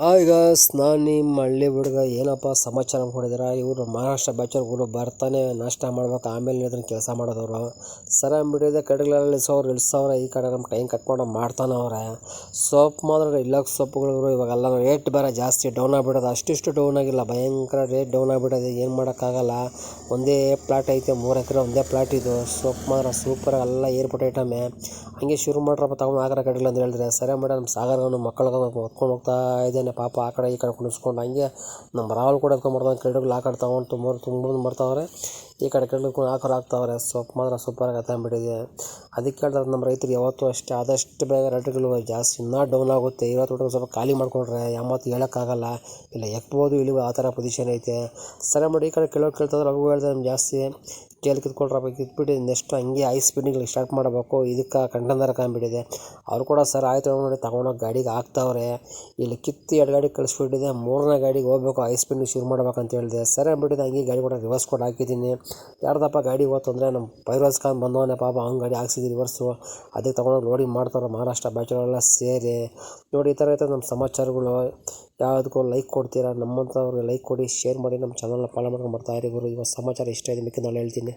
ಈಗ ನಾನು ನಿಮ್ಮ ಹಳ್ಳಿ ಹುಡುಗ ಏನಪ್ಪ ಸಮಾಚಾರ ಅಂದ್ಕೊಂಡಿದ್ದೀರಾ. ಇವರು ಮಹಾರಾಷ್ಟ್ರ ಬ್ಯಾಚರ್ಗಳು ಬರ್ತಾನೆ ನಾಷ್ಟ ಮಾಡ್ಬೇಕು, ಆಮೇಲೆ ಅದನ್ನು ಕೆಲಸ ಮಾಡೋದವರು. ಸರ ಬಿಡಿದೆ ಕಡೆಗಳಲ್ಲಿ ಇಳಿಸೋರು ಈ ಕಡೆ ನಮ್ಮ ಟೈಮ್ ಕಟ್ ಮಾಡೋ ಮಾಡ್ತಾನವ್ರೆ. ಸೊಪ್ಪು ಮಾತ್ರ ಇಲ್ಲ ಸೊಪ್ಪುಗಳು ಇವಾಗೆಲ್ಲ ರೇಟ್ ಬೇರೆ ಜಾಸ್ತಿ ಡೌನ್ ಆಗಿಬಿಡೋದು. ಅಷ್ಟಿಷ್ಟು ಡೌನ್ ಆಗಿಲ್ಲ, ಭಯಂಕರ ರೇಟ್ ಡೌನ್ ಆಗಿಬಿಡೋದು. ಏನು ಮಾಡೋಕ್ಕಾಗಲ್ಲ. ಒಂದೇ ಪ್ಲಾಟ್ ಐತೆ, 3 ಎಕರೆ ಒಂದೇ ಪ್ಲಾಟ್ ಇದು. ಸೊಪ್ಪು ಮಾತ್ರ ಸೂಪರ್, ಎಲ್ಲ ಏರ್ಪೋರ್ಟ್ ಐಟಮೇ. ಹಂಗೆ ಶುರು ಮಾಡ್ರಪ್ಪ ತಗೊಂಡು ಆಗರ ಕಡೆಗಳು ಅಂತ ಹೇಳಿದ್ರೆ ಸರಿ ಮೇಡಮ್. ನಮ್ಮ ಸಾಗರವನ್ನು ಮಕ್ಕಳಿಗೆ ಹೊತ್ಕೊಂಡು ಹೋಗ್ತಾ ಇದ್ದೇನೆ ಪಾಪ. ಆ ಕಡೆ ಈ ಕಡೆ ಕುಣಿಸ್ಕೊಂಡು ಹಂಗೆ ನಮ್ಮ ರಾಹುಲ್ ಕೂಡ ಎತ್ಕೊಂಡ್ಬರ್ತಾವೆ. ಕೆಳಗಡೆ ಆ ಕಡೆ ತಗೊಂಡು ತುಂಬ ಬರ್ತಾವ್ರೆ, ಈ ಕಡೆ ಕೆಳಗೆ ಹಾಕ್ತಾವ್ರೆ. ಸೊಪ್ಪು ಮಾತ್ರ ಸೂಪರಾಗಿ ಹತ್ತಂಬಿಟ್ಟಿದೆ. ಅದಕ್ಕೆ ಹೇಳ್ತಾರೆ ನಮ್ಮ ರೈತರು ಯಾವತ್ತೂ ಅಷ್ಟೇ ಆದಷ್ಟು ಬೇಗ ರೇಟ್ಗಳು ಜಾಸ್ತಿ ಇನ್ನೂ ಡೌನ್ ಆಗುತ್ತೆ. ಇವತ್ತು ಸ್ವಲ್ಪ ಖಾಲಿ ಮಾಡ್ಕೊಂಡ್ರೆ ಯಾವತ್ತು ಹೇಳೋಕ್ಕಾಗಲ್ಲ, ಇಲ್ಲ ಎಕ್ಬೋದು ಇಳಿವು ಆ ಥರ ಪೊಸಿಷನ್ ಐತೆ. ಸರಿ ಮಾಡಿ ಈ ಕಡೆ ಕೇಳ್ತಾದ್ರೆ ಅವು ಹೇಳ್ದೆ ಜಾಸ್ತಿ ಕೇಳಿ ಕಿತ್ಕೊಳ್ರಪ್ಪ. ಕಿತ್ಬಿಟ್ಟು ನೆಕ್ಸ್ಟ್ ಹಂಗೆ ಹೈ ಸ್ಪೀಡಿಗೆ ಸ್ಟಾರ್ಟ್ ಮಾಡಬೇಕು. ಇದಕ್ಕೆ ಕಂಟೆನರ್ ಕಾಣ್ಬಿಟ್ಟಿದೆ. ಅವ್ರು ಕೂಡ ಸರ್ ಆಯಿತು ನೋಡಿ ತಗೊಂಡೋಗಿ ಗಾಡಿಗೆ ಹಾಕ್ತಾವ್ರೆ. ಇಲ್ಲಿ ಕಿತ್ತು 2 ಗಾಡಿ ಕಳಿಸ್ಬಿಟ್ಟಿದೆ. 3ನೇ ಗಾಡಿಗೆ ಹೋಗ್ಬೇಕು, ಹೈ ಸ್ಪೀಡ್ ಶುರು ಮಾಡ್ಬೇಕಂತ ಹೇಳಿದೆ. ಸರಿ ಅಂದ್ಬಿಟ್ಟಿದೆ. ಹಂಗೆ ಗಾಡಿ ಕೂಡ ರಿವರ್ಸ್ ಕೊಟ್ಟು ಹಾಕಿದ್ದೀನಿ. ಯಾರ್ದಪ್ಪ ಗಾಡಿ ಹೋಯ್ತು ಅಂದರೆ ನಮ್ಮ ಫೈರೋಜ್ ಖಾನ್ ಬಂದವನೇ ಪಾಪ. ಅವ್ನ ಗಾಡಿ ಹಾಕ್ಸಿದ್ದೀನಿ ರಿವರ್ಸು. ಅದಕ್ಕೆ ತೊಗೊಂಡೋಗಿ ಲೋಡಿಂಗ್ ಮಾಡ್ತಾರೆ ಮಹಾರಾಷ್ಟ್ರ ಬ್ಯಾಚುಗಳೆಲ್ಲ ಸೇರಿ. ನೋಡಿ ಈ ಥರ ಇರ್ತದೆ ನಮ್ಮ ಸಮಾಚಾರಗಳು. ಯಾವುದಕ್ಕೂ ಲೈಕ್ ಕೊಡ್ತೀರಾ, ನಮ್ಮಂಥವ್ರಿಗೆ ಲೈಕ್ ಕೊಡಿ, ಶೇರ್ ಮಾಡಿ, ನಮ್ಮ ಚಾನಲ್ನ ಫಾಲೋ ಮಾಡ್ಕೊಂಡು ಬರ್ತಾಯಿರಿ ಗುರು. ಇವಾಗ ಸಮಾಚಾರ ಇಷ್ಟ ಇದೆ, ಮಿಕ್ಕಿ ನಾಳೆ ಹೇಳ್ತೀನಿ.